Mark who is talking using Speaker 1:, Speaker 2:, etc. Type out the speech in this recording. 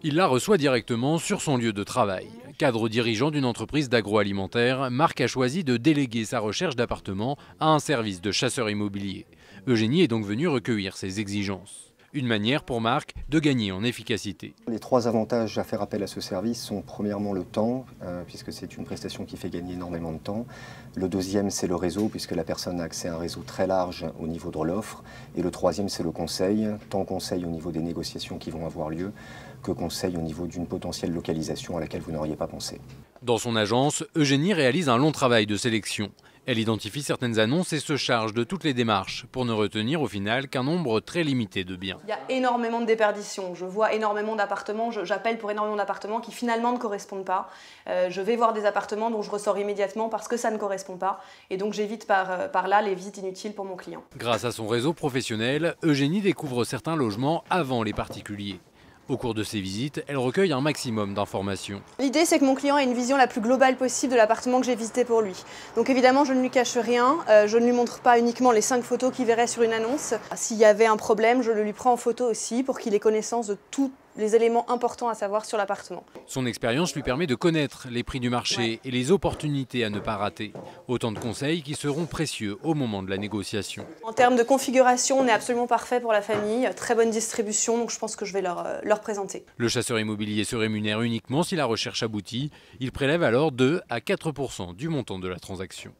Speaker 1: Il la reçoit directement sur son lieu de travail. Cadre dirigeant d'une entreprise d'agroalimentaire, Marc a choisi de déléguer sa recherche d'appartements à un service de chasseur immobilier. Eugénie est donc venue recueillir ses exigences. Une manière pour Marc de gagner en efficacité.
Speaker 2: Les trois avantages à faire appel à ce service sont premièrement le temps, puisque c'est une prestation qui fait gagner énormément de temps. Le deuxième, c'est le réseau, puisque la personne a accès à un réseau très large au niveau de l'offre. Et le troisième, c'est le conseil, tant conseil au niveau des négociations qui vont avoir lieu, que conseil au niveau d'une potentielle localisation à laquelle vous n'auriez pas pensé.
Speaker 1: Dans son agence, Eugénie réalise un long travail de sélection. Elle identifie certaines annonces et se charge de toutes les démarches pour ne retenir au final qu'un nombre très limité de biens.
Speaker 3: Il y a énormément de déperditions. Je vois énormément d'appartements, j'appelle pour énormément d'appartements qui finalement ne correspondent pas. Je vais voir des appartements dont je ressors immédiatement parce que ça ne correspond pas. Et donc j'évite par là les visites inutiles pour mon client.
Speaker 1: Grâce à son réseau professionnel, Eugénie découvre certains logements avant les particuliers. Au cours de ces visites, elle recueille un maximum d'informations.
Speaker 3: L'idée, c'est que mon client ait une vision la plus globale possible de l'appartement que j'ai visité pour lui. Donc évidemment, je ne lui cache rien, je ne lui montre pas uniquement les 5 photos qu'il verrait sur une annonce. S'il y avait un problème, je le lui prends en photo aussi pour qu'il ait connaissance de tous les éléments importants à savoir sur l'appartement.
Speaker 1: Son expérience lui permet de connaître les prix du marché et les opportunités à ne pas rater. Autant de conseils qui seront précieux au moment de la négociation.
Speaker 3: En termes de configuration, on est absolument parfait pour la famille, très bonne distribution, donc je pense que je vais leur présenter.
Speaker 1: Le chasseur immobilier se rémunère uniquement si la recherche aboutit. Il prélève alors 2 à 4% du montant de la transaction.